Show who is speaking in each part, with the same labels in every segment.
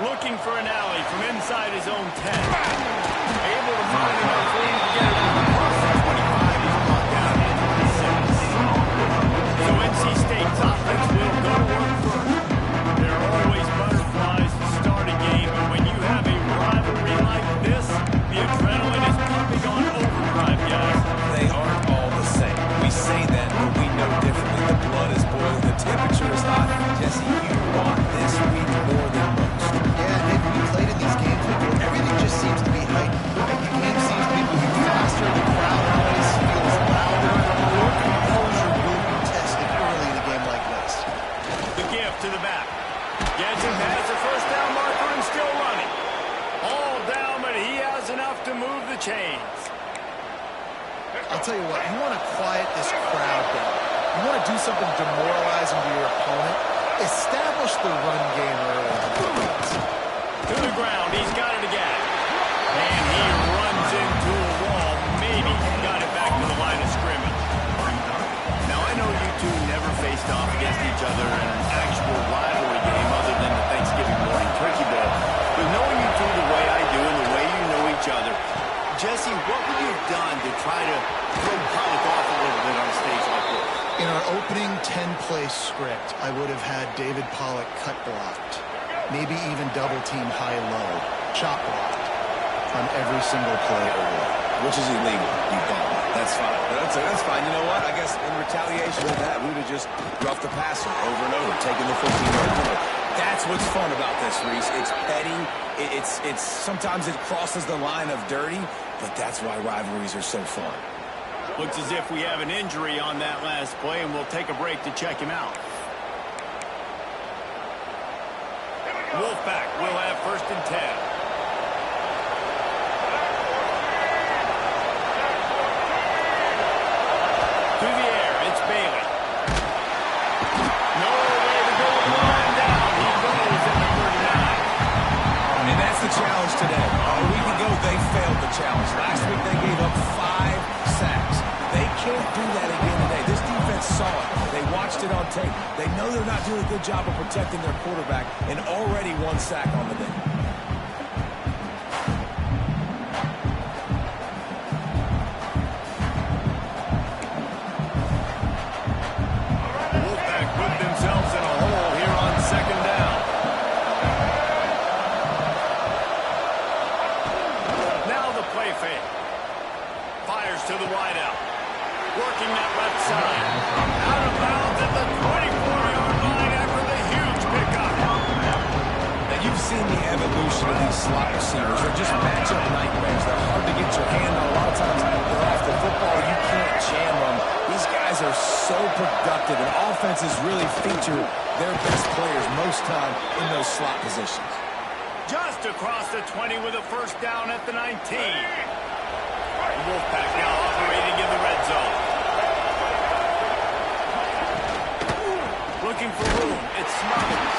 Speaker 1: Looking for an alley from inside his own 10. Able to find enough room to get it across the 25. He's brought down into the 6. So NC State's offense will go to work first. There are always butterflies to start a game, but when you have a rivalry like this, the adrenaline is pumping on overdrive, guys.
Speaker 2: They aren't all the same. We say that, but we know differently. The blood is boiling. The temperature is hot. Jesse, you want this week more than most.
Speaker 3: Yeah, Nick, when you played in these games before, everything just seems to be heightened. The game seems to be moving faster. The crowd always feels louder. Your composure will be tested early in a game like this.
Speaker 1: The gift to the back. Gadget has the first down marker and still running. All down, but he has enough to move the chains.
Speaker 3: I'll tell you what, you want to quiet this crowd down. You want to do something demoralizing to your opponent. Establish the run game early.
Speaker 1: To the ground, he's got it again. And he runs into a wall. Maybe got it back to the line of scrimmage. Now, I know you two never faced off against each other in an actual rivalry game other than the Thanksgiving morning turkey bowl. But knowing you two the way I do and the way you know each other, Jesse, what would you have done to try to throw Pollock off a little bit on a stage like this?
Speaker 3: In our opening 10-play script, I would have had David Pollock cut blocked. Maybe even double-team high-low, chop blocked on every single play early.
Speaker 2: Which is illegal. You don't. That's fine. That's fine. You know what? I guess in retaliation to that, we would have just roughed the passer over and over, taking the 15-yard penalty. That's what's fun about this, Reese. It's petty. It's sometimes it crosses the line of dirty, but that's why rivalries are so fun.
Speaker 1: Looks as if we have an injury on that last play, and we'll take a break to check him out. Wolfpack will have first and 10. To the air, it's Bailey. No way to go with the line down. He goes at the 39.
Speaker 2: And that's the challenge today. A week ago, they failed the challenge. Last week, they gave up 5 sacks. They can't do that again today. This defense saw it. They watched it on tape. They know they're not doing a good job of protecting their quarterback, and already 1 sack on the day.
Speaker 1: Wolfpack put themselves in a hole here on second down. Now the play fake. Fires to the wideout. Working that left side. Out of bounds at the 24-yard line after the huge pickup.
Speaker 2: Now, you've seen the evolution of these slot receivers. They're just matchup nightmares. They're hard to get your hand on. A lot of times, they're off the football. You can't jam them. These guys are so productive, and offenses really feature their best players most time in those slot positions.
Speaker 1: Just across the 20 with a first down at the 19. Wolfpack now operating in the red zone. Looking for room. It's Smothers.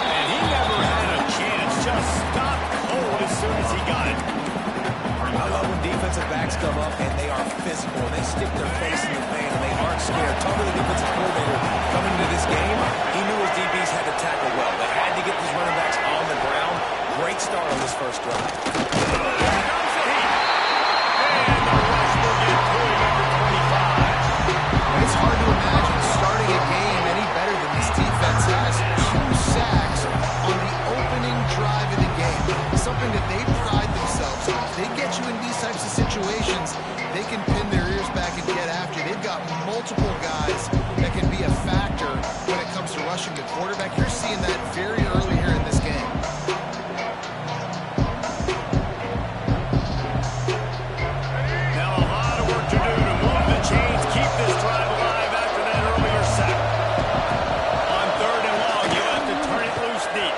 Speaker 1: And he never had a chance. Just stopped cold as soon as he got it.
Speaker 2: I love when defensive backs come up and they are physical. They stick their face in the fan and they aren't scared. Talk to the defensive coordinator coming into this game. He knew his DBs had to tackle well. They had to get these running backs on the ground. Great start on this first drive.
Speaker 3: It's hard to imagine starting a game any better than this defense has. 2 sacks on the opening drive of the game. Something that they pride themselves on. They get you in these types of situations, they can pin their ears back and get after. They've got multiple guys that can be a factor when it comes to rushing the quarterback. You're seeing that very early here in this game.
Speaker 1: Now a lot of work to do to move the chains, keep this drive alive after that earlier sack. On 3rd and long, you'll have to turn it loose deep.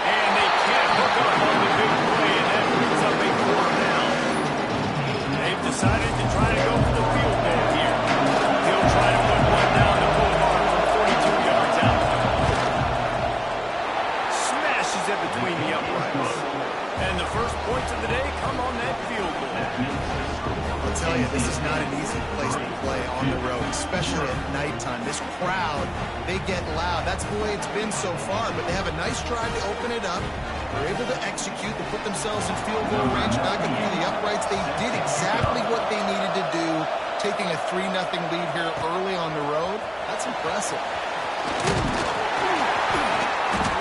Speaker 1: And they can't hook up on the big play, and that brings up a 4th down. They've decided to try to go for the field goal here. He'll try to put one down the boulevard from 42 yards out.
Speaker 3: they get loud. That's the way it's been so far, but they have a nice drive to open it up. They're able to execute, to put themselves in field goal range, knocking through the uprights. They did exactly what they needed to do, taking a 3-0 lead here early on the road. That's impressive.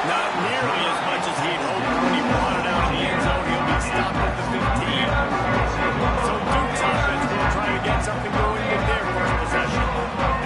Speaker 1: Not nearly as much as he'd hoped when he brought it out in the end zone. He'll be stopped at the 15. So Duke's offense will try to get something going with their first possession.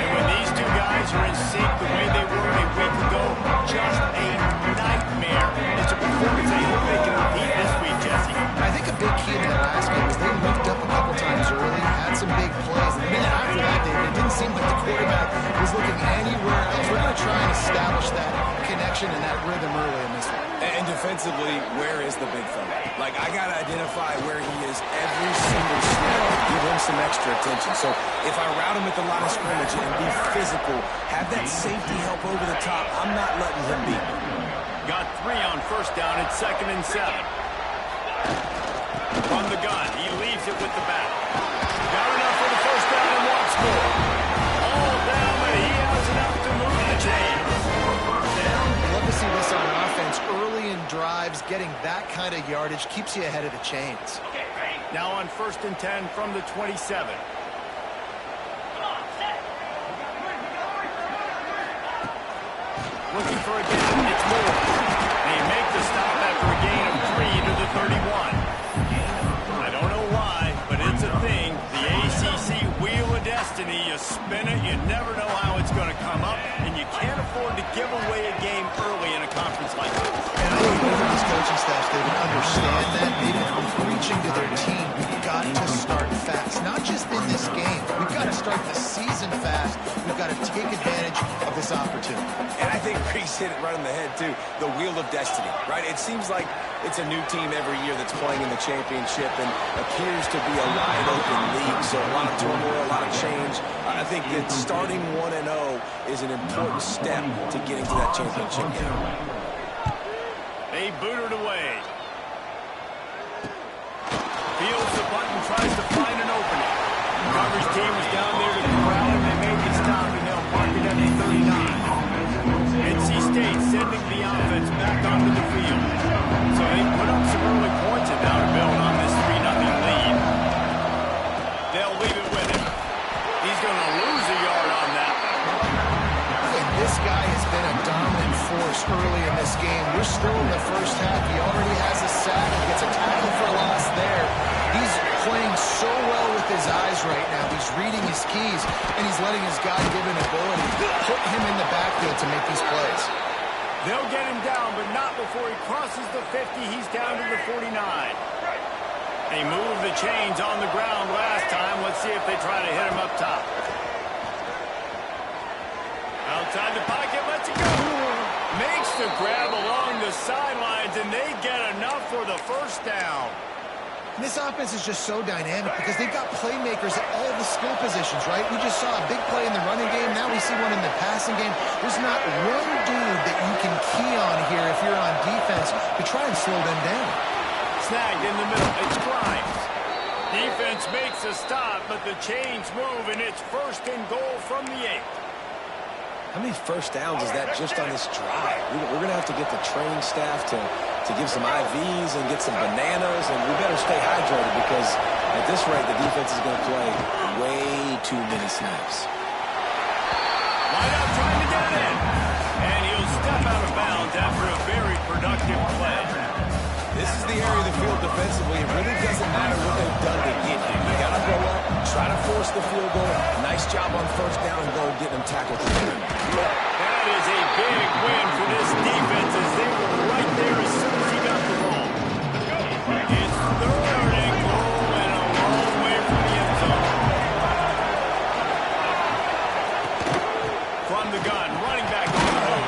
Speaker 1: And when these two guys are in sync the way they were a week ago, just a nightmare. It's a performance I hope they can repeat this week, Jesse.
Speaker 3: I think a big key to that last game was they moved up a couple times early, had some big plays. And the minute after that, David, it didn't seem like the quarterback was looking anywhere else. We're going to try and establish that connection and that rhythm early in this one.
Speaker 2: And defensively, where is the big fella? Like, I got to identify where he is every single snap. Give him some extra attention. So if I route him at the line of scrimmage and be physical, have that safety help over the top, I'm not letting him beat me.
Speaker 1: Got 3 on first down at 2nd and 7. From the gun, he leaves it with the back. Got enough for the first down and wants more. All down, but he has enough to move the chains.
Speaker 3: Love to see this on offense. Early in drives, getting that kind of yardage keeps you ahead of the chains.
Speaker 1: Now on 1st and 10 from the 27. Looking for a gain. It's more. They make the stop after a gain of 3 to the 31. I don't know why, but it's a thing. The ACC Wheel of Destiny. You spin it, you never know how it's going to come up, and you can't afford to give away a game early in a conference like this.
Speaker 3: And I think both of these coaching staffs, they would understand that. Maybe from preaching to their team, we've got to start fast. Not just in this game. We've got to start the season fast. We've got to take advantage of this opportunity.
Speaker 2: And I think Reese hit it right on the head, too. The Wheel of Destiny, right? It seems like it's a new team every year that's playing in the championship and appears to be a wide-open league. So a lot of turmoil, a lot of change. I think that starting 1-0 is an important step to getting to that championship game.
Speaker 1: They boot it away. Fields the button, tries to find an opening. Coverage team was down there to corral him. They made the stop, and they'll park it at the 39. NC State sending the offense back onto the field. So they put up some early points and now to build on this 3-0 lead. They'll leave it with him. He's going to lose a yard on that.
Speaker 3: And this guy has been a dominant force early in this game. We're still in the first half. He already has a sack. He gets a tackle for loss there. He's playing so well with his eyes right now. He's reading his keys, and he's letting his God-given ability put him in the backfield to make these plays.
Speaker 1: They'll get him down, but not before he crosses the 50. He's down to the 49. They moved the chains on the ground last time. Let's see if they try to hit him up top. Outside the pocket, lets it go. Makes the grab along the sidelines, and they get enough for the first down.
Speaker 3: This offense is just so dynamic because they've got playmakers at all the skill positions, right? We just saw a big play in the running game. Now we see one in the passing game. There's not one dude that you can key on here if you're on defense to try and slow them down.
Speaker 1: Snagged in the middle. It's Grimes. Defense makes a stop, but the chains move, and it's 1st and goal from the 8.
Speaker 2: How many first downs is that just on this drive? We're going to have to get the training staff to give some IVs and get some bananas, and we better stay hydrated because at this rate, the defense is going to play way too many snaps.
Speaker 1: Wide out trying to get it in. And he'll step out of bounds after a very productive play.
Speaker 2: This is the area of the field defensively. It really doesn't matter what they've done to get here. You got to go up, try to force the field goal. Nice job on first down and goal, getting them tackled.
Speaker 1: That is a big win for this defense as they were right there as soon as he got the ball. It's 3rd and goal and a long way from the end zone. From the gun, running back on the move.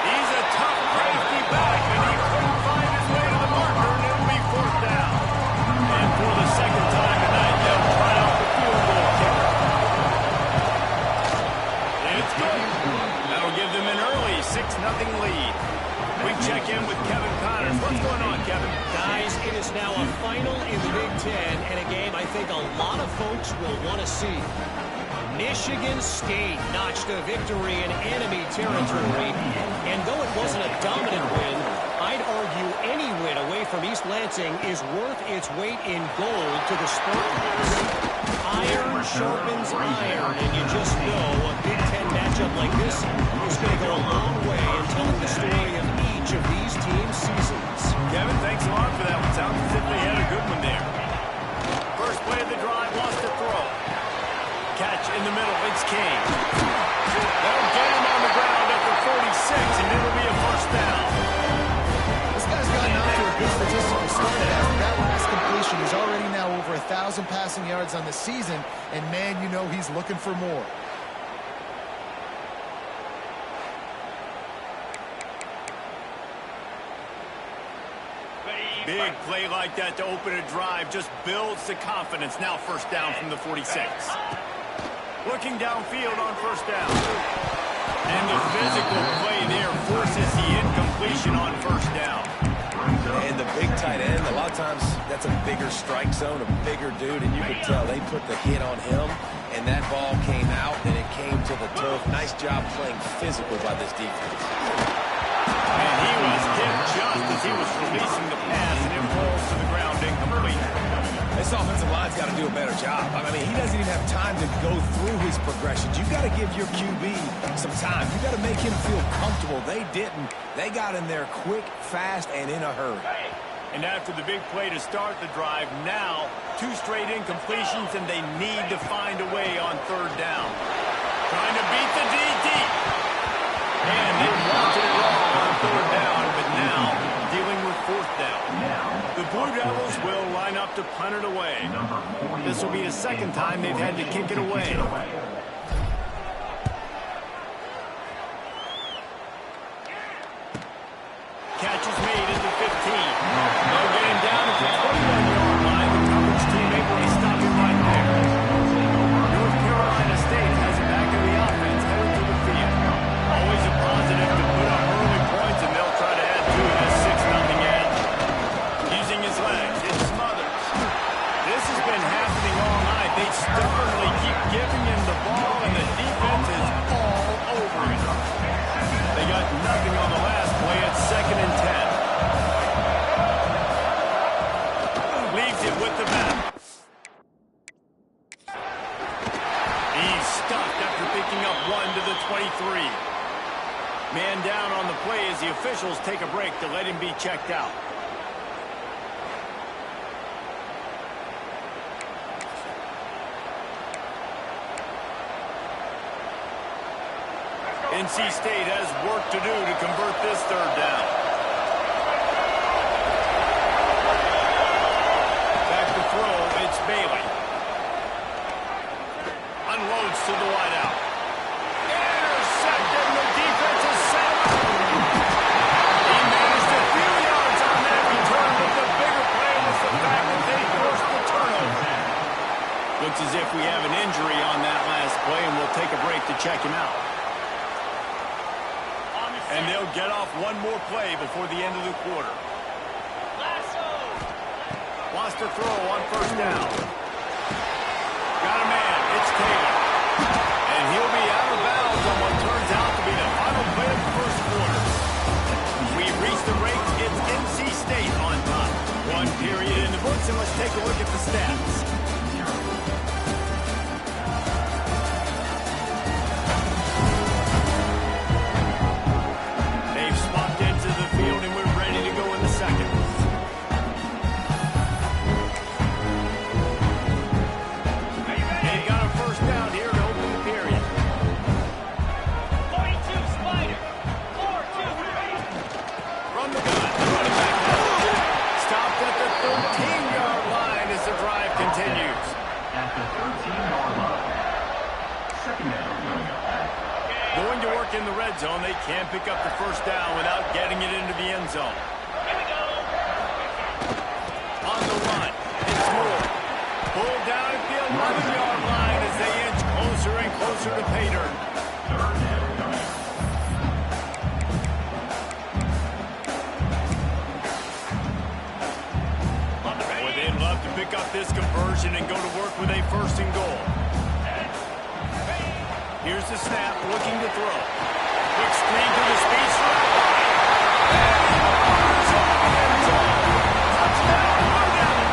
Speaker 1: He's a tough, crafty back, and he couldn't find his way to the marker, and it'll be 4th down. And for the 2nd time tonight, they'll try out the field goal kicker. It's good. That'll give them an early 6-0 lead. We check in with Kevin Connors. What's going on, Kevin?
Speaker 4: Guys, it is now a final in the Big Ten and a game I think a lot of folks will want to see. Michigan State notched a victory in enemy territory, and though it wasn't a dominant win, I'd argue any win away from East Lansing is worth its weight in gold to the Spartans. Iron sharpens iron, and you just know a Big Ten matchup like this is going to go a long way in telling the story of each of these teams' seasons.
Speaker 1: Kevin, thanks a lot for that one. Sounds as if they had a good one there. First play of the drive, lost the throw. Catch in the middle, it's King. They'll get him on the ground at the 46, and it'll be a first down.
Speaker 3: This guy's gotten off to a good statistical start. After that last completion, he's already now over 1,000 passing yards on the season, and man, you know he's looking for more.
Speaker 1: Big play like that to open a drive just builds the confidence. Now first down from the 46. Looking downfield on first down. And the physical play there forces the incompletion on first down.
Speaker 2: And the big tight end, a lot of times that's a bigger strike zone, a bigger dude, and you could tell they put the hit on him, and that ball came out, and it came to the turf. Nice job playing physical by this defense.
Speaker 1: And he was hit just as he was releasing the pass, and it rolls to the ground incomplete.
Speaker 2: This offensive line's got to do a better job. I mean, he doesn't even have time to go through his progressions. You've got to give your QB some time. You've got to make him feel comfortable. They didn't. They got in there quick, fast, and in a hurry.
Speaker 1: And after the big play to start the drive, now 2 straight incompletions, and they need to find a way on third down. Trying to beat the DT. And they wanted it all on third down, but now dealing with fourth down. The Blue Devils will line up to punt it away. This will be the second time they've had to kick it away. Catch is made at the 15. They'll get him down at the 21-yard line. The coverage team able to stop him right there. North Carolina State has it back in the offense, headed to the field. Always a positive to put up early points, and they'll try to add to this 6-0 edge. Using his legs, it smothers. This has been happening all night. They stubbornly keep giving him the ball, and the defense is all over it. They got nothing on the last play. It's 2nd and 10. Leaves it with the back. He's stuffed after picking up 1 to the 23. Man down on the play as the officials take a break to let him be checked out. NC State has work to do to convert this third down. Back to throw, it's Bailey. Unloads to the wideout. Intercepted, the defense is set. He managed a few yards on that return, but the bigger play was the fact that they forced the turnover. Looks as if we have an injury on that last play, and we'll take a break to check him out. And they'll get off one more play before the end of the quarter. Wants to throw on first down. Got a man. It's Taylor. And he'll be out of bounds on what turns out to be the final play of the first quarter. We've reached the break. It's NC State on top. 1 period in the books, and let's take a look at the stats. Going to work in the red zone. They can't pick up the first down without getting it into the end zone. On the run, it's Moore. Pulled down at the 11-yard line as they inch closer and closer to pay dirt. Boy, they'd love to pick up this conversion and go to work with a 1st and goal. looking to throw. Quick screen to the speedster. And he fires over the end zone. Touchdown, Louisiana.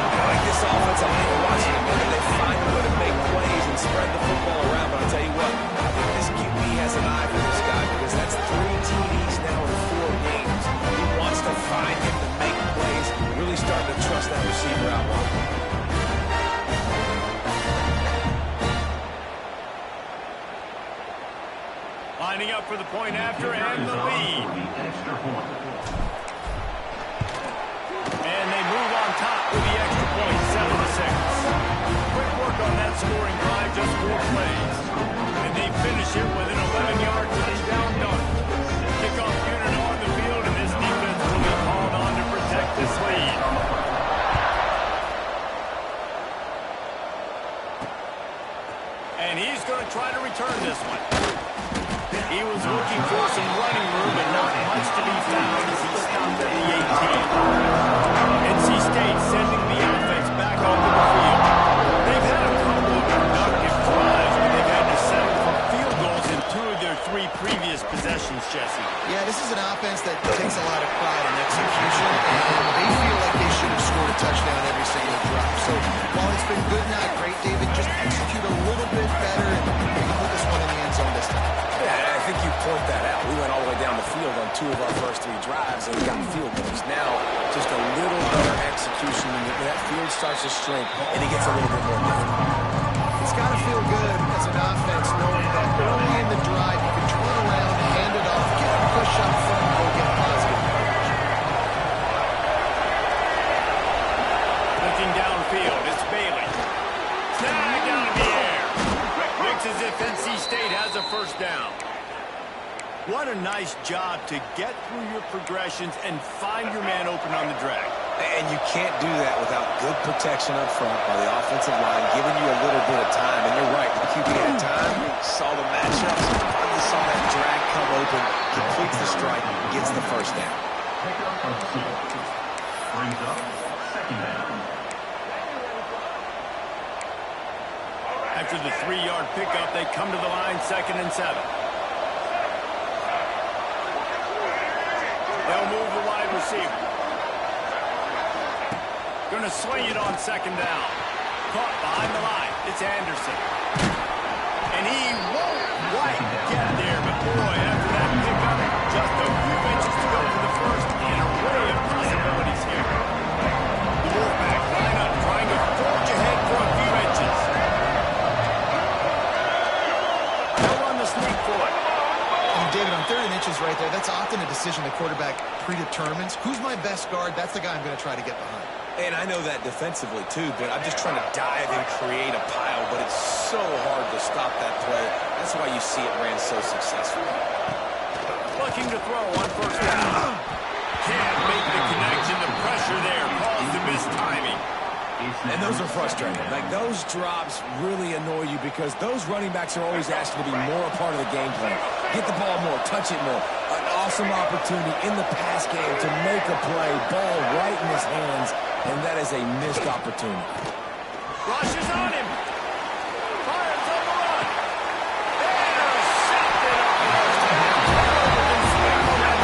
Speaker 2: I like this offensive line. You're watching it, man. They find a way to make plays and spread the football around. But I'll tell you what, I think this QB has an eye for this guy because that's 3 TDs now in 4 games. He wants to find him to make plays. Really starting to trust that receiver out wide.
Speaker 1: Lining up for the point after and the lead. And they move on top with the extra point, 7-6. Quick work on that scoring drive, just 4 plays. And they finish it with an 11-yard touchdown dunk. Kickoff unit on the field, and this defense will be called on to protect this lead. And he's going to try to return this one. He was looking for some running room, but not much to be found as he stopped at the 18. NC State sending the offense back onto the field. They've had a couple of productive drives, but they've had to settle for field goals in 2 of their 3 previous possessions, Jesse.
Speaker 3: Yeah, this is an offense that takes a lot of pride in execution, and they feel like they should have scored a touchdown every single drive. So while it's been good, not great, David, just execute a little bit better and maybe put this one in the end zone this time.
Speaker 2: Yeah, I think you point that out. We went all the way down the field on 2 of our first 3 drives, and we got field goals. Now, just a little better execution, and that field starts to shrink, and it gets a little bit more difficult.
Speaker 3: It's got to feel good as an offense knowing that early in the drive you can turn around, hand it off, get a push up front, and go get positive coverage.
Speaker 1: Looking downfield, it's Bailey. Snag out of the air. Looks as if NC State has a first down. What a nice job to get through your progressions and find your man open on the drag.
Speaker 2: And you can't do that without good protection up front by the offensive line, giving you a little bit of time. And you're right, the QB had time, saw the matchups, finally saw that drag come open, completes the strike, gets the first down.
Speaker 5: Brings up second down.
Speaker 1: After the 3-yard pickup, they come to the line, 2nd and 7. They'll move the wide receiver. Going to swing it on 2nd down. Caught behind the line. It's Anderson. And he won't quite get there, but boy, after that pickup, just a few inches to go for the first, and an array of possibilities here. The Wolfpack line up, trying to forge ahead for a few inches. They'll run the sneak for it.
Speaker 3: David, on 3rd and inches right there, that's often a decision the quarterback predetermines. Who's my best guard? That's the guy I'm going to try to get behind.
Speaker 2: And I know that defensively, too, but I'm just trying to dive and create a pile, but it's so hard to stop that play. That's why you see it ran so successfully.
Speaker 1: Looking to throw on 1st down. Can't make the connection. The pressure there caused the missed timing.
Speaker 2: And those are frustrating. Like, those drops really annoy you because those running backs are always asked to be more a part of the game plan. Get the ball more, touch it more. An awesome opportunity in the pass game to make a play, ball right in his hands, and that is a missed opportunity.
Speaker 1: Rushes on him. Fires on the run. Intercepted on first down.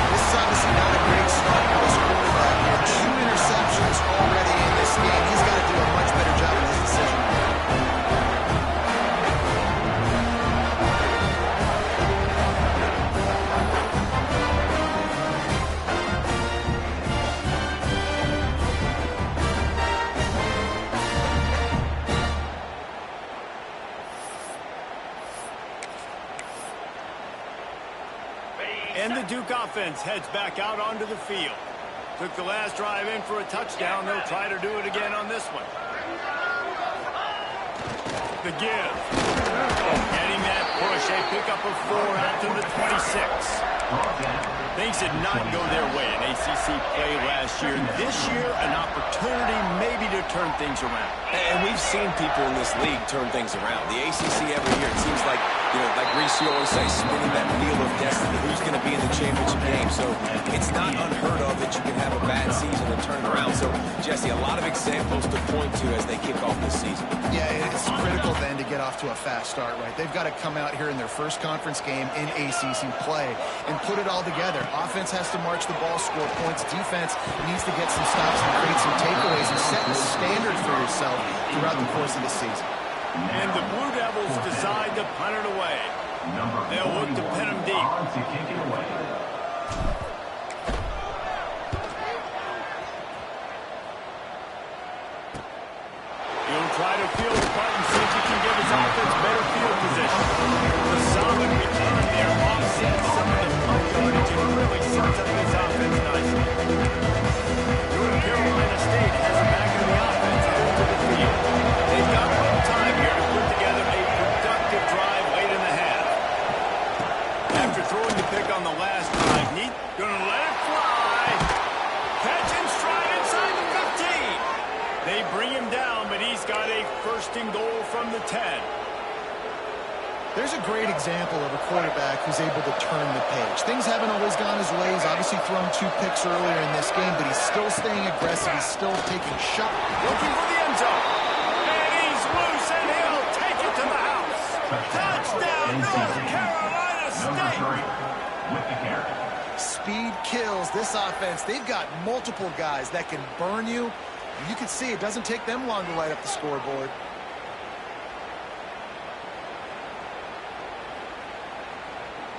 Speaker 3: This is obviously not a great start for this quarterback here. 2 interceptions already in this game. He's got to do a much better job in his decision.
Speaker 1: And the Duke offense heads back out onto the field. Took the last drive in for a touchdown. They'll try to do it again on this one. The give. Getting that push. A pickup of 4 out to the 26. Things did not go their way in ACC play last year. This year, an opportunity maybe to turn things around.
Speaker 2: And we've seen people in this league turn things around. The ACC every year, it seems like Like Reese, you always say, spinning that wheel of destiny. Who's going to be in the championship game? So it's not unheard of that you can have a bad season and turn it around. So, Jesse, a lot of examples to point to as they kick off this season.
Speaker 3: Yeah, it's critical then to get off to a fast start, right? They've got to come out here in their first conference game in ACC play and put it all together. Offense has to march the ball, score points. Defense needs to get some stops and create some takeaways and set the standard for yourself throughout the course of the season.
Speaker 1: And the Blue Devils decide to punt it away. They'll look to pin them deep.
Speaker 5: To kick it away.
Speaker 1: He'll try to field the punt and see if he can give his offense better field position. The solid return there offsets some of the punt yardage and really sets up his offense nicely. North Carolina State has him back in the offense heading to the field. They've got a little time here to put together a productive drive late in the half. After throwing the pick on the last drive, Neat gonna let it fly. Catch and stride inside the 15. They bring him down, but he's got a first and goal from the 10.
Speaker 3: There's a great example of a quarterback who's able to turn the page. Things haven't always gone his way. He's obviously thrown 2 picks earlier in this game, but he's still staying aggressive. He's still taking shots.
Speaker 1: Looking for the end zone. And he's loose, and he'll take it to the house. Touchdown, North Carolina
Speaker 5: Number
Speaker 1: State.
Speaker 5: 3 with the carry.
Speaker 3: Speed kills this offense. They've got multiple guys that can burn you. You can see it doesn't take them long to light up the scoreboard.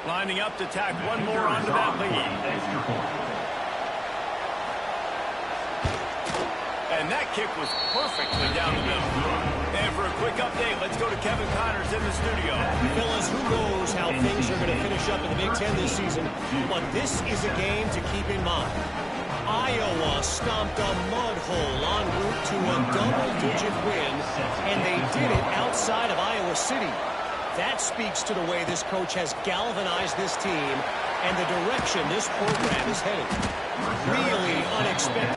Speaker 1: Lining up to tack one more onto that lead.
Speaker 5: Extra point.
Speaker 1: And that kick was perfectly down the middle. And for a quick update, let's go to Kevin Connors in the studio.
Speaker 4: Fellas, who knows how things are going to finish up in the Big Ten this season, but this is a game to keep in mind. Iowa stomped a mud hole en route to a double-digit win, and they did it outside of Iowa City. That speaks to the way this coach has galvanized this team and the direction this program is headed. Really unexpected.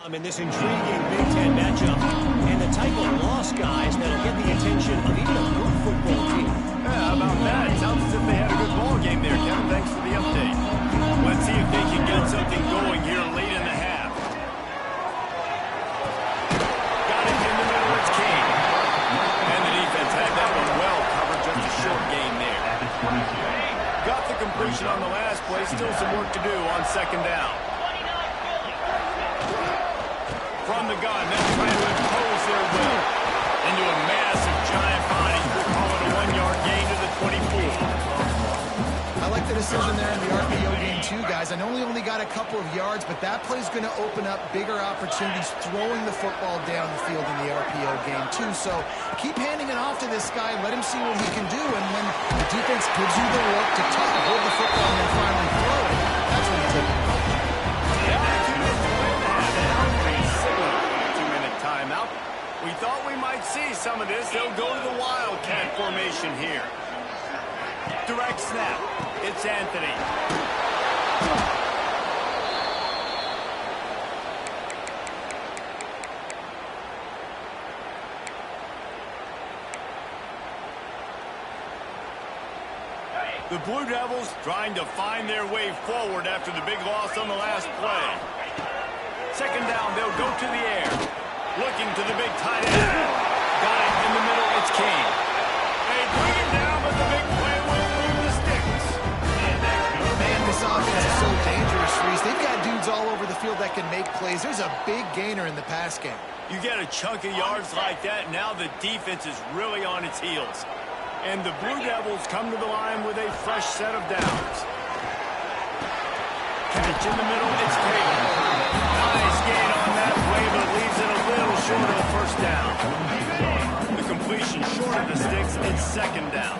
Speaker 4: In this intriguing Big Ten matchup, and the type of loss, guys, that'll get the attention of even a good football team.
Speaker 1: Yeah, how about that? It sounds as if they had a good ball game there, Kevin. Thanks for the update. Let's see if they can get something going here late in the half. Got it in the middle. It's King. And the defense had that one well covered. Just a short gain there. Got the completion on the last play. Still some work to do on second down. From the gun, they'll try to impose their will into a massive giant body. We'll call it a 1-yard gain to the 24.
Speaker 3: I like the decision there in the RPO game too, guys. I know he only got a couple of yards, but that play's going to open up bigger opportunities throwing the football down the field in the RPO game too. So keep handing it off to this guy. Let him see what he can do. And when the defense gives you the look to hold the football and then finally throw it, that's when you take it.
Speaker 1: Timeout. We thought we might see some of this. They'll go to the Wildcat formation here. Direct snap. It's Anthony. The Blue Devils trying to find their way forward after the big loss on the last play. Second down, they'll go to the air. Looking to the big tight end. Got it in the middle. It's King. They bring him down, but the big play will move the sticks.
Speaker 3: Man, this offense is so dangerous, Reese. They've got dudes all over the field that can make plays. There's a big gainer in the pass game.
Speaker 1: You get a chunk of yards like that, now the defense is really on its heels. And the Blue Devils come to the line with a fresh set of downs. Catch in the middle. It's Taylor. Nice gain on that play, but leaves it a little short of the first down. The completion short of the sticks. It's second down.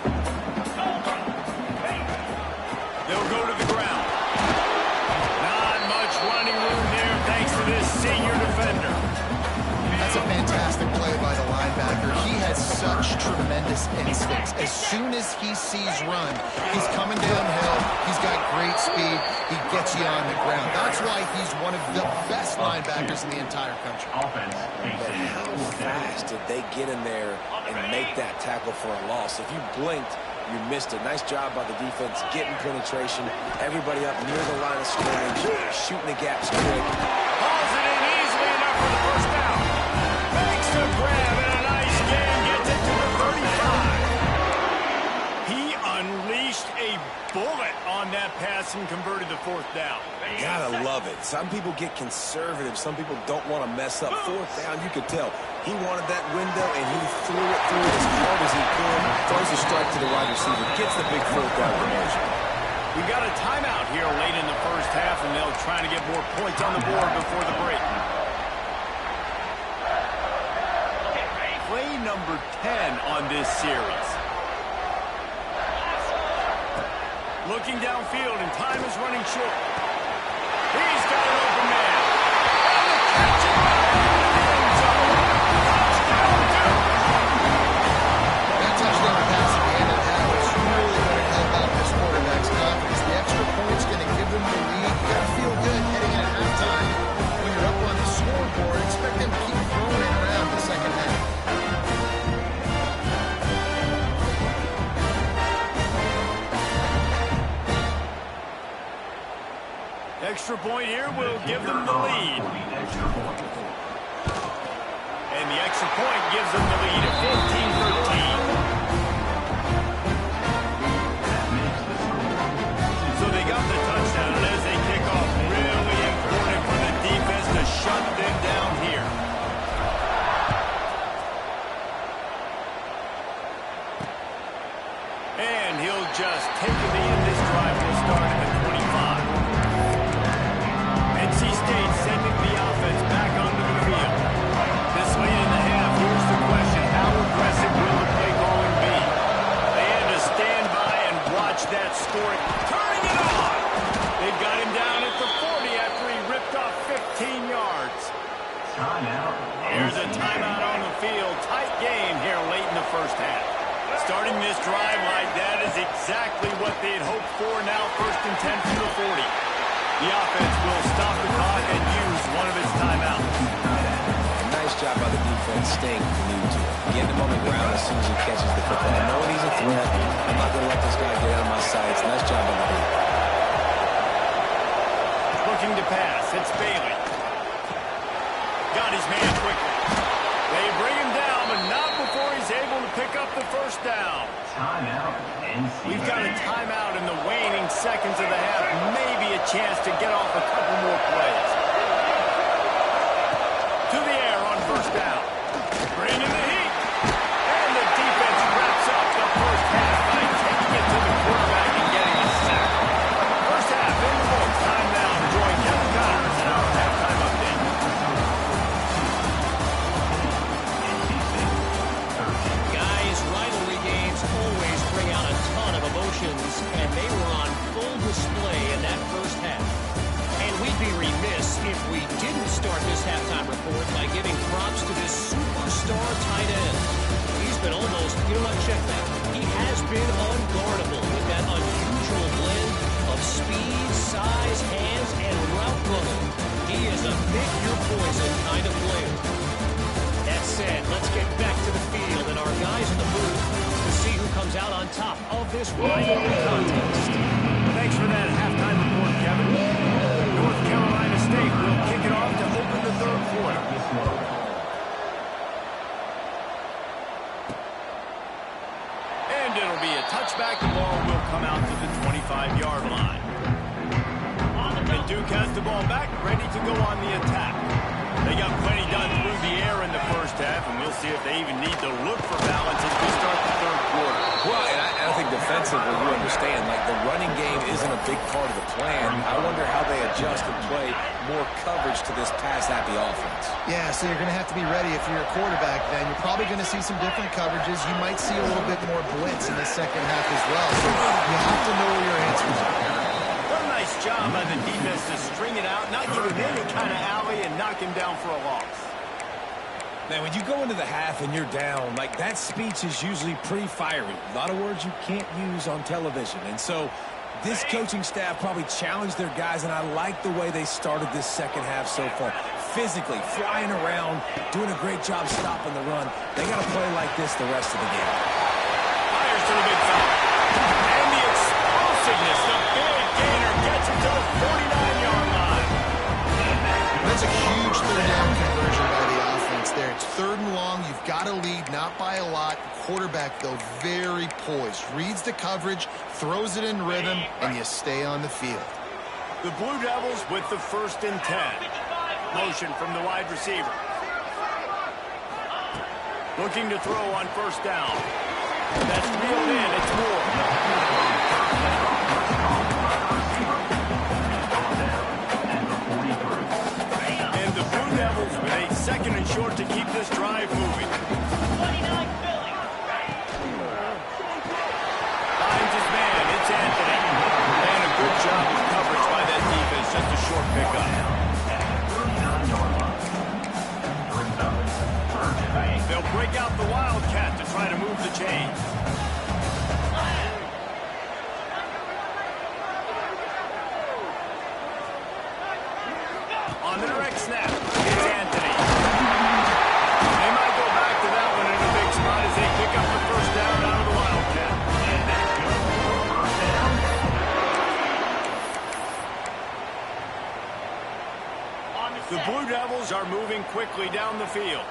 Speaker 1: They'll go to the ground. Not much running room there thanks to this senior defender.
Speaker 3: That's a fantastic play by the linebacker. He has such tremendous instincts. As soon as he sees run, he's coming downhill. He's got great speed. He gets you on the ground. That's why he's one of the best linebackers in the entire country.
Speaker 2: But how fast did they get in there and make that tackle for a loss? If you blinked, you missed it. Nice job by the defense getting penetration. Everybody up near the line of scrimmage, shooting the gaps quick.
Speaker 1: Hauls it in easily enough for the first down. Makes a grab and a nice gain. Gets it to the 35. He unleashed a bullet on that pass and converted the fourth down.
Speaker 2: Gotta love it. Some people get conservative. Some people don't want to mess up. Fourth down, you could tell. He wanted that window, and he threw it through as hard as he could. Throws a strike to the wide receiver. Gets the big fourth down conversion.
Speaker 1: We got a timeout here late in the first half, and they'll try to get more points on the board before the break. Play number 10 on this series. Looking downfield, and time is running short. He's got an open man. And the catch it in the end zone. Touchdown, Duke.
Speaker 3: That touchdown pass at the end of the half is really going to help out this quarterback's confidence. The extra point's going to give them the lead. You got to feel good heading in at halftime. When you're up on the scoreboard, expect them to keep throwing it around the second half.
Speaker 1: Extra point here will give them the lead. And the extra point gives them the lead at 15-13. So they got the touchdown, and as they kick off, really important for the defense to shut them down here. And he'll just take it in. This drive will start at the 25. NC State sending the offense back onto the field. This late in the half, here's the question. How aggressive will the play calling be? They had to stand by and watch that score. Turning it on! They got him down at the 40 after he ripped off 15 yards. Here's a timeout on the field. Tight game here late in the first half. Starting this drive like that is exactly what they'd hoped for. Now 1st and 10 from the 40. The offense will stop the clock and use one of its timeouts.
Speaker 2: Nice job by the defense staying glued to it. Getting him on the ground as soon as he catches the football. Knowing he's a threat, I'm not going to let this guy get out of my sights. Nice job by the defense.
Speaker 1: Looking to pass. It's Bailey. Got his man quickly. They bring him down, but not before he's able to pick up the first down.
Speaker 5: Timeout.
Speaker 1: We've got a timeout in the waning seconds of the half. Maybe a chance to get off a couple more plays. To the air on first down. Bringing the heat. And the defense wraps up the first half by taking it to the quarterback and getting a sack. First half in the books. Time now to join Kevin Connors in our halftime update.
Speaker 4: Guys, rivalry games always bring out a ton of emotions, and they were on full display in that first half. And we'd be remiss if we didn't start this halftime report by giving props to this superstar tight end. He's been almost, you know what, check that. He has been unguardable with that unusual blend of speed, size, hands, and route running. He is a pick-your-poison kind of player. That said, let's get back to the field and our guys in the booth to see who comes out on top of this rivalry contest.
Speaker 1: Thanks for that halftime report, Kevin. North Carolina State will kick it off to open the third quarter. And it'll be a touchback. The ball will come out to the 25-yard line. And Duke has the ball back, ready to go on the attack. They got plenty done through the air in the first half, and we'll see if they even need to look for balance as we start the third quarter.
Speaker 2: Well, and I think defensively, you understand, like the running game isn't a big part of the plan. I wonder how they adjust and play more coverage to this pass-happy offense.
Speaker 3: Yeah, so you're going to have to be ready if you're a quarterback then. You're probably going to see some different coverages. You might see a little bit more blitz in the second half as well. So you have to know where your answers are.
Speaker 1: What a nice job by the defense to string it out, not give him any kind of alley, and knock him down for a loss.
Speaker 2: Man, when you go into the half and you're down, like that speech is usually pretty fiery. A lot of words you can't use on television. And so this coaching staff probably challenged their guys, and I like the way they started this second half so far. Physically, flying around, doing a great job stopping the run. They got to play like this the rest of the game.
Speaker 1: Fires to the big fella. And the explosiveness, the big gainer gets it to the 49-yard line.
Speaker 3: That's a huge third down conversion by the offense there. It's third and long. You've got to lead, not by a lot. Quarterback, though, very poised. Reads the coverage, throws it in rhythm, and you stay on the field.
Speaker 1: The Blue Devils with the 1st and 10. Motion from the wide receiver. Looking to throw on first down. That's reeled in. It's Moore. And the Blue Devils with a 2nd and short to keep this drive moving. Finds his man. It's Anthony. And a good job of coverage by that defense. Just a short pickup. They'll break out the Wildcat to try to move the chains. On the direct snap, it's Anthony. They might go back to that one in a big spot as they pick up the first down out of the Wildcat. The Blue Devils are moving quickly down the field.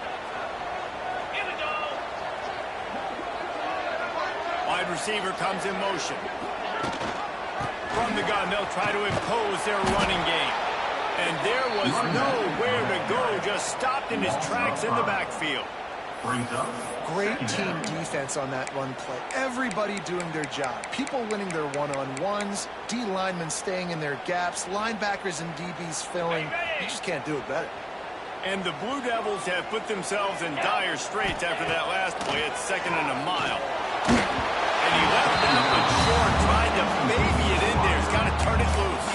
Speaker 1: Wide receiver comes in motion. From the gun, they'll try to impose their running game. And there was nowhere to go, just stopped in his tracks in the backfield.
Speaker 3: Great team defense on that run play. Everybody doing their job. People winning their one-on-ones, D linemen staying in their gaps, linebackers and DBs filling. You just can't do it better.
Speaker 1: And the Blue Devils have put themselves in dire straits after that last play at 2nd and a mile. And he left that one short, tried to baby it in there. He's got to turn it loose.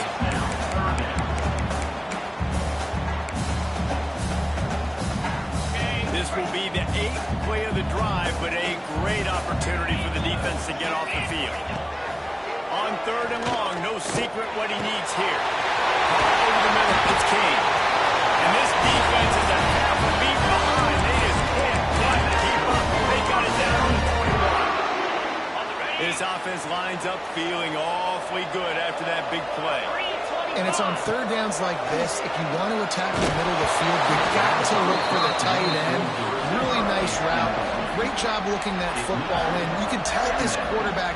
Speaker 1: This will be the 8th play of the drive, but a great opportunity for the defense to get off the field. On 3rd and long. No secret what he needs here. Over the middle, it's King. And this defense is a half a beat behind. They just can't quite keep up. They got it down to the 21. This offense lines up feeling awfully good after that big play.
Speaker 3: And it's on 3rd downs like this. If you want to attack the middle of the field, you've got to look for the tight end. Really nice route. Great job looking that football in. You can tell this quarterback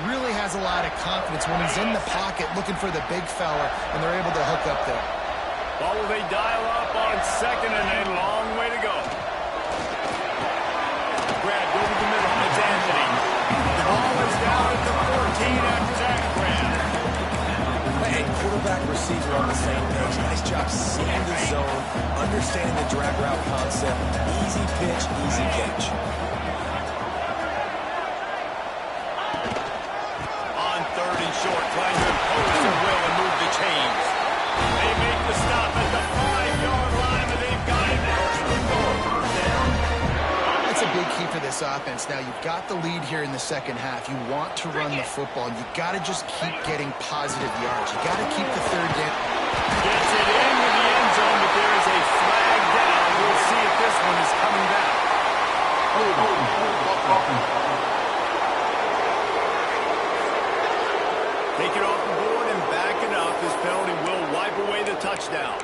Speaker 3: really has a lot of confidence when he's in the pocket looking for the big fella, and they're able to hook up there.
Speaker 1: Well, will they dial up on 2nd and a long way to go? Grabbed over the middle. It's Anthony. The ball is down at the 14 after that grab.
Speaker 2: Hey, quarterback receiver on the same page. Nice job seeing the zone, understanding the drag route concept. Easy pitch, easy catch.
Speaker 1: On 3rd and short, trying to impose their will and move the chains. They make the stop at the 5-yard line, and they've got it.
Speaker 3: That's a big key for this offense. Now, you've got the lead here in the 2nd half. You want to run the football. You got to just keep getting positive yards. You got to keep the 3rd down.
Speaker 1: Gets it into the end zone, but there is a flag down. We'll see if this one is coming back. Take it off the board and back it up. This penalty will wipe away the touchdown.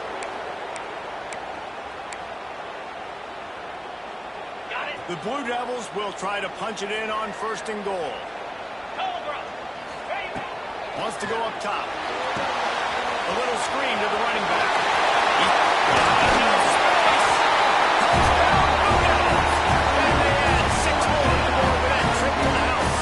Speaker 1: The Blue Devils will try to punch it in on 1st and goal. Wants to go up top. A little screen to the running back. And they add 6 more to the board with that trip to the house.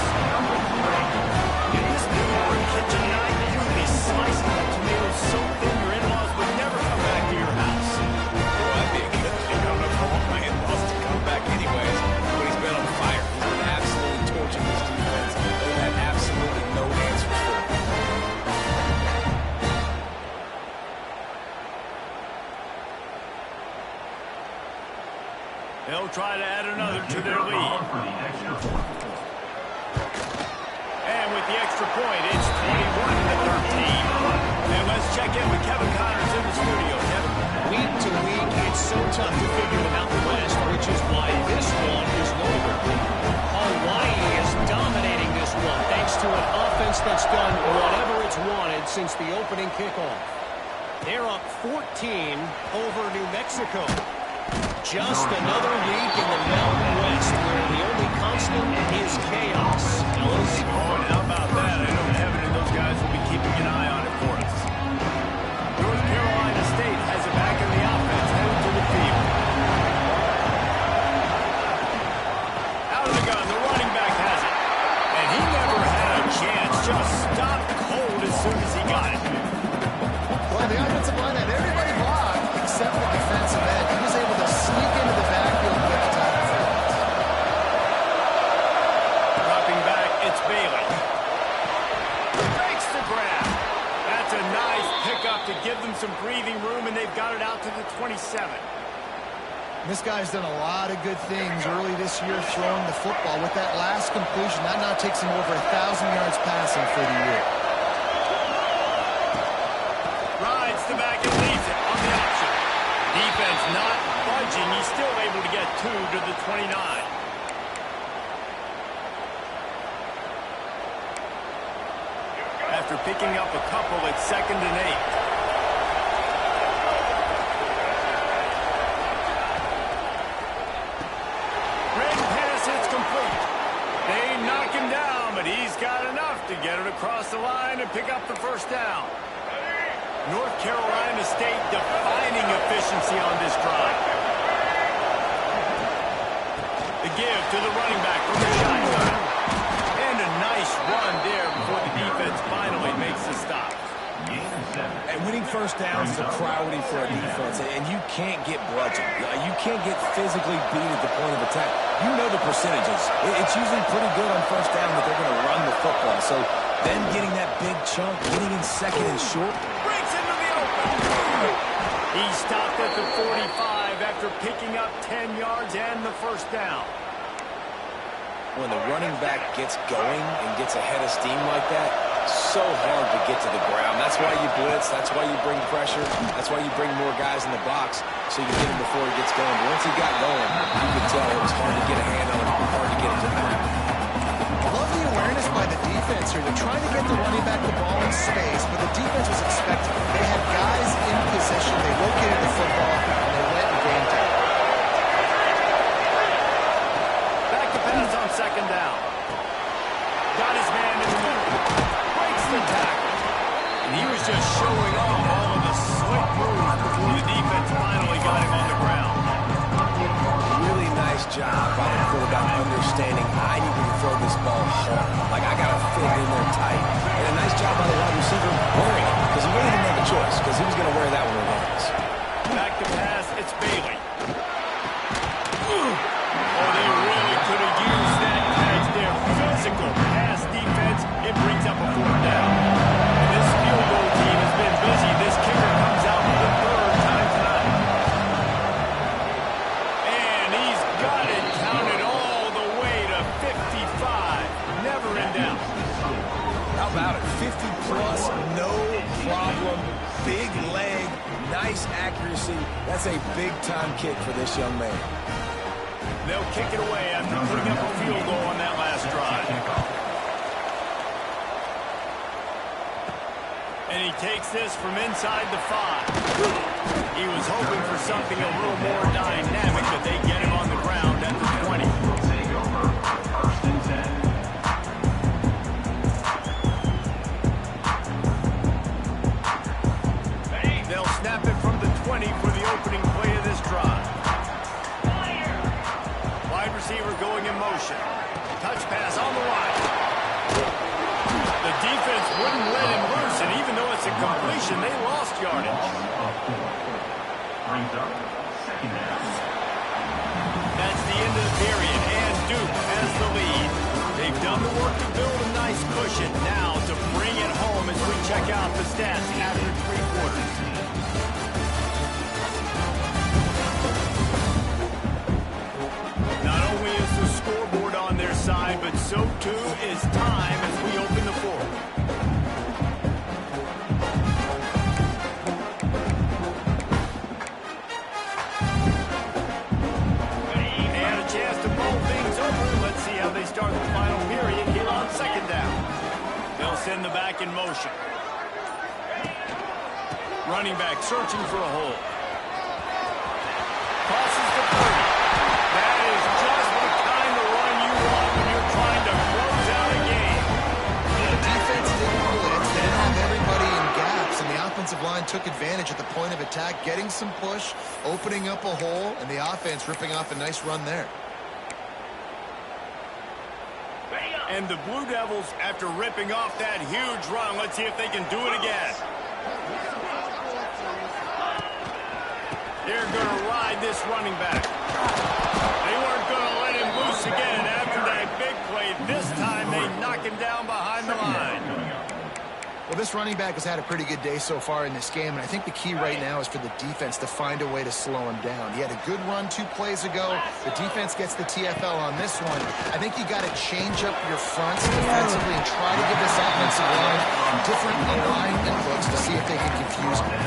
Speaker 1: If this dude were in the kitchen tonight, you would be slicing the tomatoes so thin your in-laws would never come back to your house.
Speaker 2: Well, that'd be a good thing. I don't know if I want my in-laws to come back anyways, but he's been on fire. He's been absolutely torching this defense. They have absolutely no answers for him.
Speaker 1: They'll try to add another to their lead. And with the extra point, it's 21-13. And let's check in with Kevin Connors in the studio. Kevin?
Speaker 4: Week to week, it's so tough to figure them out West, which is why this one is notable. Hawaii is dominating this one thanks to an offense that's done whatever it's wanted since the opening kickoff. They're up 14 over New Mexico. Just another week in the Mountain West where the only constant is chaos. Fellas?
Speaker 1: Oh, and how about that? I know Kevin and those guys will be keeping an eye on it for us. North Carolina State has it back in the offense, headed to the field. Out of the gun, the running back has it. And he never had a chance, just stopped cold as soon as he got it.
Speaker 3: Well, the offensive line had everybody blocked except the defensive end. He was able to sneak into the backfield and get the top of it.
Speaker 1: Dropping back, it's Bailey. Breaks the grab. That's a nice pickup to give them some breathing room, and they've got it out to the 27.
Speaker 3: This guy's done a lot of good things early this year throwing the football. With that last completion, that now takes him over 1,000 yards passing for the year.
Speaker 1: Rides the back and leaves it on the option. Defense not budging. He's still able to get 2 to the 29. After picking up a couple, it's 2nd and 8. Red pass, it's complete. They knock him down, but he's got enough to get it across the line and pick up the 1st down. North Carolina State defining efficiency on this drive. The give to the running back from the shotgun. And a nice run there before the defense finally makes the stop.
Speaker 2: And winning 1st downs is a priority for a defense, and you can't get bludgeoned. You can't get physically beat at the point of attack. You know the percentages. It's usually pretty good on 1st down that they're going to run the football. So then getting that big chunk, getting in 2nd and short.
Speaker 1: Breaks into the open. He stopped at the 45 after picking up 10 yards and the 1st down.
Speaker 2: When the running back gets going and gets ahead of steam like that, So hard to get to the ground. That's why you blitz. That's why you bring pressure. That's why you bring more guys in the box so you can get him before he gets going. But once he got going, you could tell it was hard to get a hand on him, hard to get him to the ground.
Speaker 3: I love the awareness by the defense here. They're trying to get the running back the ball in space, but the defense was expecting it. They had guys in position. They located the football, and they went and game time.
Speaker 1: Back to pass on second down. Got his man in the middle. Breaks the tackle. And he was just showing off all of the slick moves before the defense finally got him on the ground.
Speaker 2: Really nice job by the quarterback understanding I need to throw this ball hard. Like, I got to fit it in there tight. And a nice job by the wide receiver wearing it, because he really didn't have a choice, because he was going to wear that one regardless.
Speaker 1: Back to pass, it's Bailey. Oh, they really could have used that as their physical pass defense. It brings up a fourth down. And this field goal team has been busy. This kicker comes out for the third time tonight. And he's got it counted all the way to 55. Never in doubt.
Speaker 2: How about it? 50-plus, no problem. Big leg, nice accuracy. That's a big-time kick for this young man.
Speaker 1: They'll kick it away after putting up a field goal on that last drive. And he takes this from inside the 5. He was hoping for something a little more dynamic, but they get him on the ground at the 20.
Speaker 5: Take over. First and 10.
Speaker 1: They'll snap it from the 20 for the opening play of this drive. Wide receiver going in motion. Touch pass on the line. The defense wouldn't let him loose, and even though it's a completion, they lost yardage.
Speaker 5: Brings up second down.
Speaker 1: That's the end of the period, and Duke has the lead. They've done the work to build a nice cushion. Now to bring it home as we check out the stats after 3 quarters. Not only is the scoreboard on their side, but so too is time as we open the fourth. They had a chance to roll things over. Let's see how they start the final period here on second down. They'll send the back in motion. Running back searching for a hole. Passes to 30. That is just the kind of run you want when you're trying to close out a game.
Speaker 3: The defense didn't blitz. They didn't have everybody in gaps, and the offensive line took advantage at the point of attack, getting some push, opening up a hole, and the offense ripping off a nice run there.
Speaker 1: And the Blue Devils, after ripping off that huge run, let's see if they can do it again. They're going to ride this running back. They weren't going to let him loose again after that big play. This time they knock him down behind the line.
Speaker 3: Well, this running back has had a pretty good day so far in this game, and I think the key right now is for the defense to find a way to slow him down. He had a good run 2 plays ago. The defense gets the TFL on this one. I think you got to change up your fronts defensively and try to give this offensive line different alignment looks to see if they can confuse him.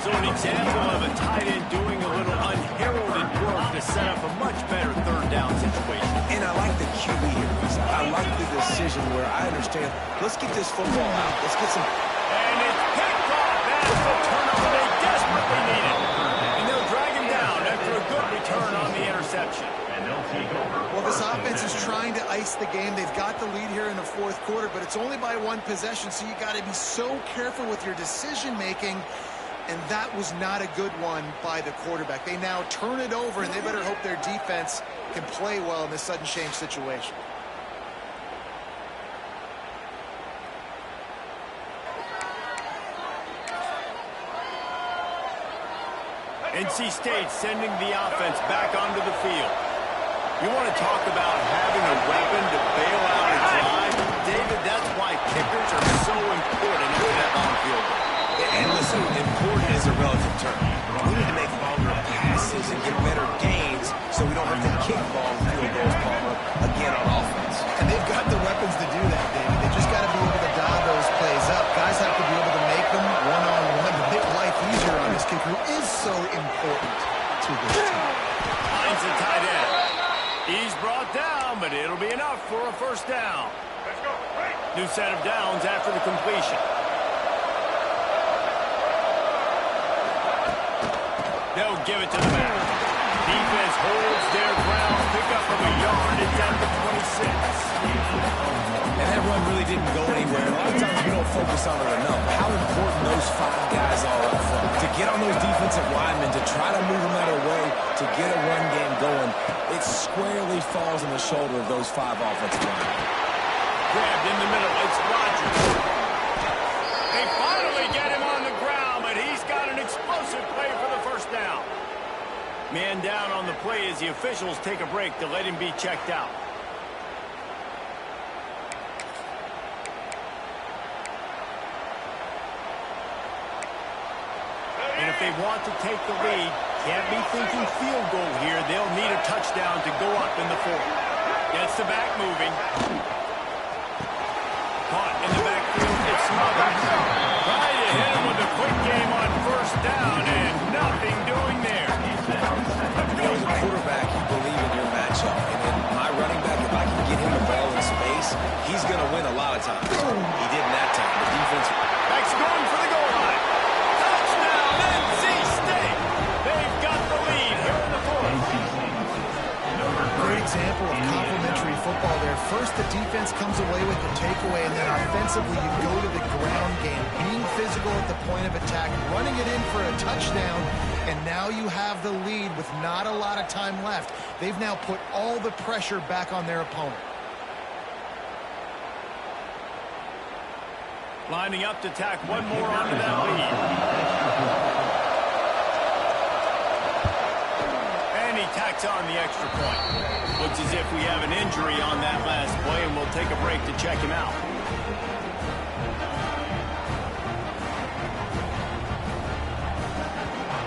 Speaker 1: So an example of a tight end doing a little unheralded work to set up a much better third down situation.
Speaker 2: And I like the QB here. I like the decision where I understand, let's get this football out. Let's get some...
Speaker 1: And it's picked off. That's the turnover they desperately needed. And they'll drag him down after a good return on the interception.
Speaker 5: And they'll take over.
Speaker 3: Well, this offense is trying to ice the game. They've got the lead here in the 4th quarter, but it's only by 1 possession, so you got to be so careful with your decision-making. And that was not a good one by the quarterback. They now turn it over, and they better hope their defense can play well in this sudden change situation.
Speaker 1: NC State sending the offense back onto the field. You want to talk about having a weapon to bail out a drive? David, that's why kickers are so important after that long field goal.
Speaker 2: And listen, important is a relative term. We need to make longer passes and get better gains so we don't have to kick long field goals, Palmer, again on offense.
Speaker 3: And they've got the weapons to do that, David. They just got to be able to dial those to this team.
Speaker 1: Finds the tight end. He's brought down, but it'll be enough for a first down. New set of downs after the completion. They'll give it to the back. Defense holds their ground. Pick up from a yard. It's at the 26.
Speaker 2: And that run really didn't go anywhere. A lot of times we don't focus on it enough. How important those 5 guys are up front. To get on those defensive linemen, to try to move them out of the way, to get a run game going, it squarely falls on the shoulder of those 5 offensive linemen.
Speaker 1: Grabbed in the middle. It's Rodgers. They finally get him on the ground, but he's got an explosive play for the first down. Man down on the play as the officials take a break to let him be checked out. And if they want to take the lead, can't be thinking field goal here. They'll need a touchdown to go up in the 4th. Gets the back moving. Caught in the backfield. It's smothered. Trying to hit him with a quick game on first down, and nothing doing there.
Speaker 2: You know, as a quarterback, you believe in your matchup. And then my running back, if I can get him the ball in space, he's going to win a lot of times. He didn't that time. The defense...
Speaker 1: Back's going for the goal line. Touchdown, NC State. They've got the lead here in the 4th.
Speaker 3: Great example of complementary football there. First, the defense comes away with the takeaway, and then offensively, you go to the ground game, being physical at the point of attack, running it in for a touchdown, and now you have the lead with not a lot of time left. They've now put all the pressure back on their opponent.
Speaker 1: Lining up to tack one more onto that lead. And he tacks on the extra point. Looks as if we have an injury on that last play, and we'll take a break to check him out.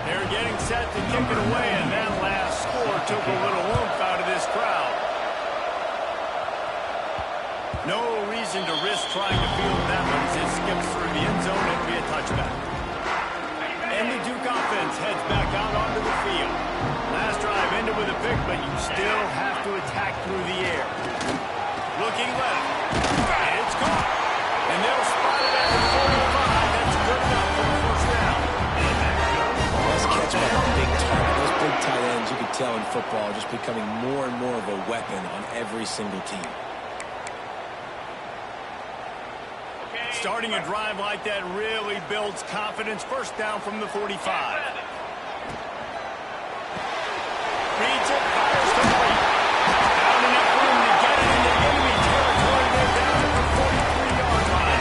Speaker 1: They're getting set to kick it away, and that last score took a little oomph out of this crowd. No reason to risk trying to field that one as it skips through the end zone. It'll be a touchback. And the Duke offense heads back out onto the field. Last drive ended with a pick, but you still have to attack through the air. Looking left. And it's caught. And they'll spot it at the 45. That's good enough for the first down.
Speaker 2: Nice catch by a big target. Those big tight ends, you can tell in football, are just becoming more and more of a weapon on every single team.
Speaker 1: Starting a drive like that really builds confidence. First down from the 45. Reads it, fires complete. Down enough room to get it into enemy territory. They're down at the 43-yard line.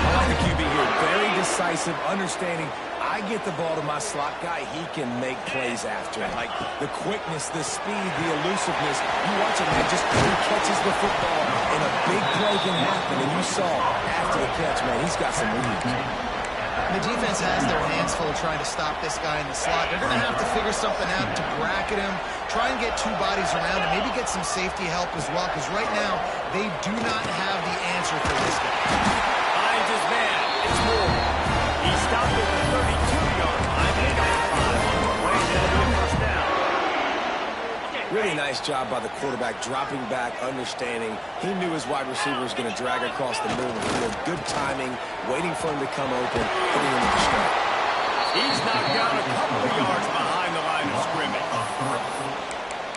Speaker 2: I like the QB here. Very decisive, understanding. I get the ball to my slot guy, he can make plays after it. Like the quickness, the speed, the elusiveness. You watch him, man, just he catches the football and a big play can happen. And you saw after the catch, man, he's got some moves.
Speaker 3: The defense has their hands full trying to stop this guy in the slot. They're going to have to figure something out to bracket him, try and get 2 bodies around, and maybe get some safety help as well, because right now they do not have the answer for this guy.
Speaker 1: Finds his man. It's Moore. He stopped at the 32-yard line. They got 5 on the play. That'll be a first down.
Speaker 2: Really nice job by the quarterback, dropping back, understanding. He knew his wide receiver was going to drag across the middle of the field. Good timing, waiting for him to come open, hitting him with the strike.
Speaker 1: He's knocked down a couple of yards behind the line of scrimmage.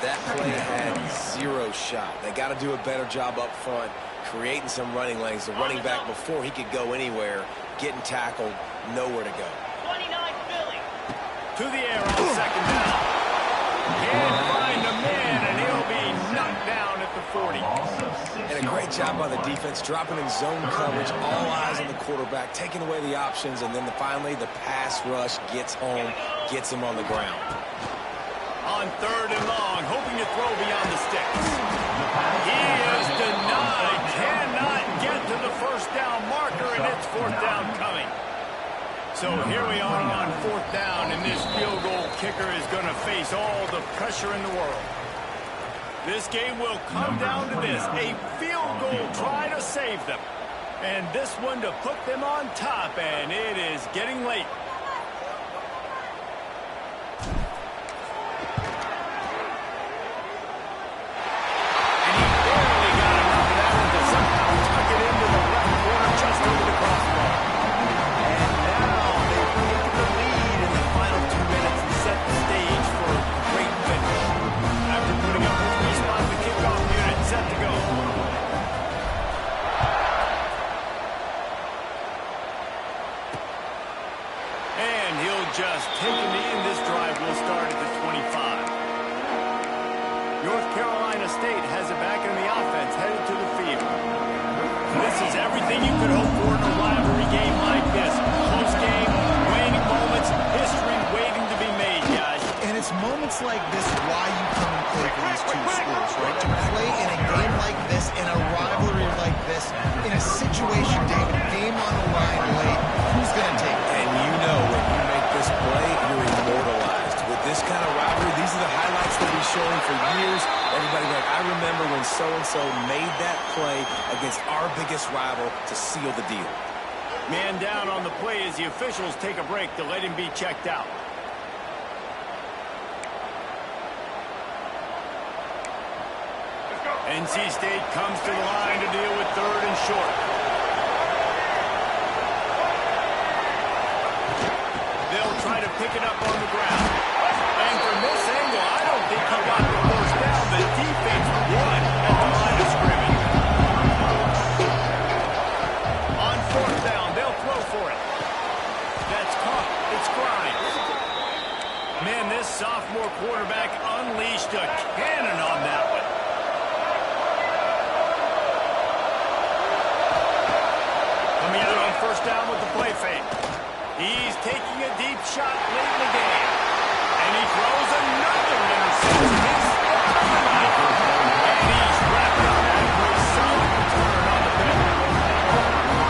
Speaker 2: That play had 0 shot. They got to do a better job up front, creating some running lanes. The running back, before he could go anywhere, getting tackled, nowhere to go.
Speaker 5: 29 Philly.
Speaker 1: To the air on second down. Can't find a man, and he'll be knocked down at the 40.
Speaker 2: And a great job by the defense, dropping in zone coverage, all eyes on the quarterback, taking away the options, and then finally the pass rush gets home, gets him on the ground.
Speaker 1: On 3rd and long, hoping to throw beyond the sticks. He is denied, cannot get to the first down marker, and it's 4th down coming. So here we are on 4th down, and this field goal kicker is going to face all the pressure in the world. This game will come down to this, a field goal try to save them. And this one to put them on top, and it is getting late. This is everything you could hope for in a rivalry game like this. Close game, waning moments, history waiting to be made, guys.
Speaker 3: And it's moments like this why you come and play for these two schools, right? To play in a game like this, in a rivalry like this, in a situation, David, game on the line late, who's going to take it?
Speaker 2: And you know when you make this play, you're immortalized. With this kind of rivalry, these are the highlights they'll be showing for years. Everybody like, I remember when so-and-so made that play against our biggest rival to seal the deal.
Speaker 1: Man down on the play as the officials take a break to let him be checked out. NC State comes to the line to deal with 3rd and short. They'll try to pick it up on the ground. And from this angle, I don't think he got the first down. The defense won at the line of scrimmage. On 4th down, they'll throw for it. That's caught. It's Grimes. Man, this sophomore quarterback unleashed a cannon on that one. Coming out on 1st down with the play fake. He's taking a deep shot late in the game. And he throws another interception. And he's wrapped up that for a solid return on the pick.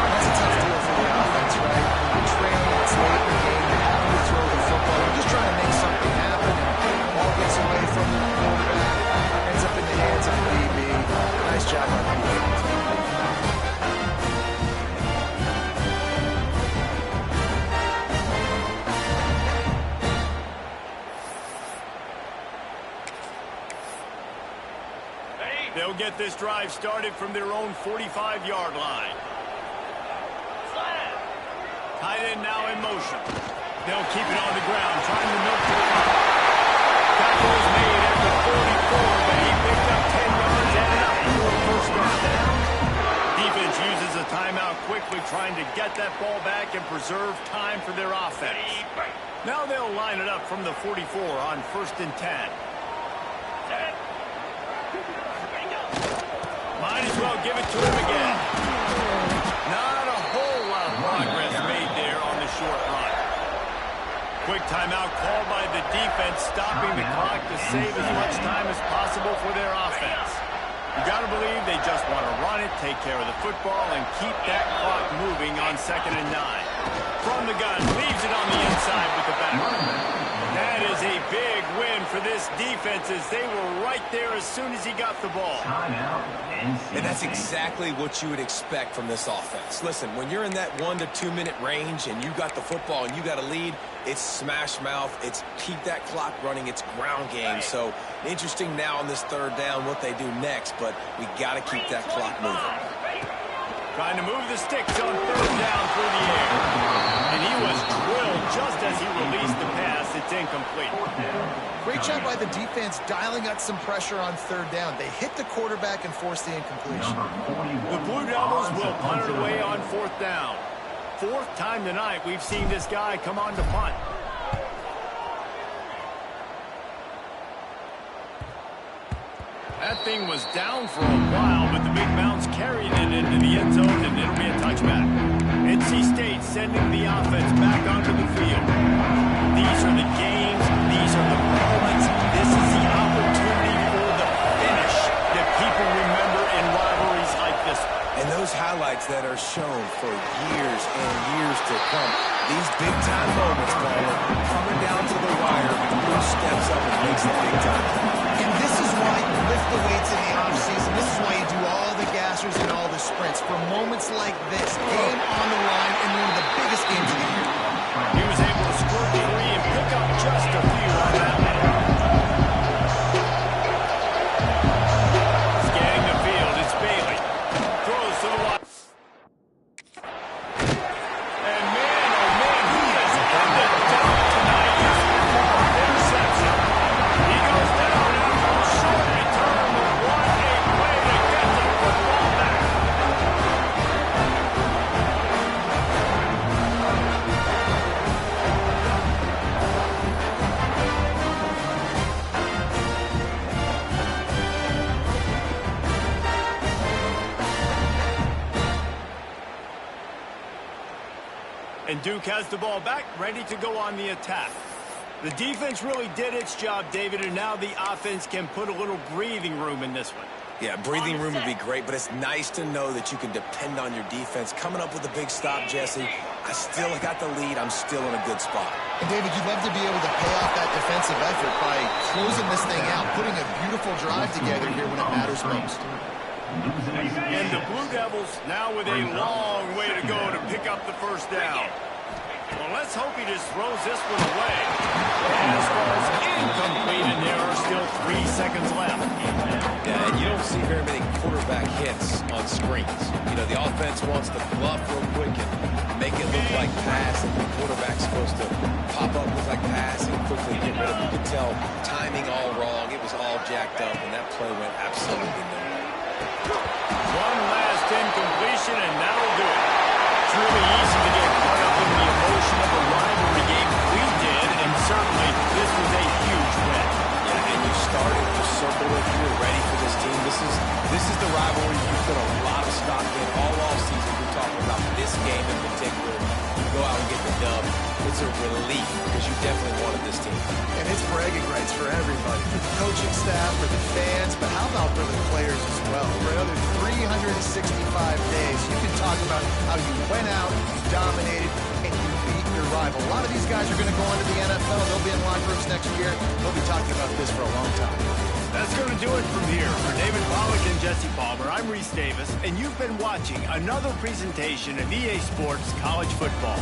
Speaker 3: That's a tough deal for the offense, right? You're trailing, it's late in the game, they're having to throw the football. You're just trying to make something happen. The ball gets away from the quarterback, ends up in the hands of the DB. Nice job on the defense.
Speaker 1: They'll get this drive started from their own 45-yard line. Tight end now in motion. They'll keep it on the ground, trying to milk the clock. Tackle is made at the 44, but he picked up 10 yards and enough for a 1st down. Defense uses a timeout quickly, trying to get that ball back and preserve time for their offense. Now they'll line it up from the 44 on 1st and 10. Might as well give it to him again. Not a whole lot of progress made there on the short run. Quick timeout called by the defense, stopping the clock to save as much time as possible for their offense. You got to believe they just want to run it, take care of the football, and keep that clock moving on 2nd and 9. From the gun, leaves it on the inside with the back. That is a big win for this defense as they were right there as soon as he got the ball.
Speaker 2: And that's exactly what you would expect from this offense. Listen, when you're in that 1 to 2 minute range and you got the football and you got a lead, it's smash mouth, it's keep that clock running, it's ground game. So interesting now on this 3rd down what they do next, but we got to keep that clock moving.
Speaker 1: Trying to move the sticks on 3rd down through the air. And he was drilled just as he released the pass. It's incomplete.
Speaker 3: Great job by the defense dialing up some pressure on 3rd down. They hit the quarterback and forced the incompletion.
Speaker 1: The Blue Devils will punt it away on 4th down. 4th time tonight we've seen this guy come on to punt. That thing was down for a while, but the big bounce carried it into the end zone, and it'll be a touchback. NC State sending the offense back onto the field. These are the games. These are the moments. This is the opportunity for the finish that people remember in rivalries like this.
Speaker 2: And those highlights that are shown for years and years to come. These big-time moments, Paula, coming down to the wire, who steps up and makes the big time.
Speaker 3: And this is why you lift the weights in the offseason. This is why you do all the gassers and all the sprints. For moments like this, game on the line in one of the biggest games of the year.
Speaker 1: He was able to score 3 and pick up just a few on that one. Scanning the field, it's Bailey. Throws to the wide. And man, oh man, he is in the dump tonight. Interception. He goes down after a short return. What a play to get the football back. And Duke has the ball back, ready to go on the attack. The defense really did its job, David, and now the offense can put a little breathing room in this one.
Speaker 2: Yeah, breathing room would be great, but it's nice to know that you can depend on your defense. Coming up with a big stop, Jesse. I still got the lead. I'm still in a good spot.
Speaker 3: And, David, you'd love to be able to pay off that defensive effort by closing this thing out, putting a beautiful drive together here when it matters most.
Speaker 1: And the Blue Devils now with a long way to go to pick up the first down. Well, let's hope he just throws this one away. Pass ball's incomplete, and there are still 3 seconds left.
Speaker 2: Yeah, and you don't see very many quarterback hits on screens. You know, the offense wants to bluff real quick and make it look like pass, and the quarterback's supposed to pop up, look like pass, and quickly get rid of it. You can tell timing all wrong. It was all jacked up, and that play went absolutely nowhere.
Speaker 1: One last incompletion, and that'll do it. It's really easy to get caught up in the emotion of a rivalry game. We did, and certainly this was a huge win.
Speaker 2: Yeah, and you started to circle it. You were ready for this team. This is the rivalry you put a lot of stock in all offseason. We're talking about this game in particular. You go out and get the dub. It's a relief because you definitely wanted this team.
Speaker 3: And it's bragging rights for everybody, for the coaching staff, for the fans, but how about for the players as well? For another 365 days, you can talk about how you went out, you dominated, and you beat your rival. A lot of these guys are going to go on to the NFL. They'll be in locker rooms next year. They'll be talking about this for a long time.
Speaker 1: That's going to do it from here. For David Pollack and Jesse Palmer, I'm Reese Davis, and you've been watching another presentation of EA Sports College Football.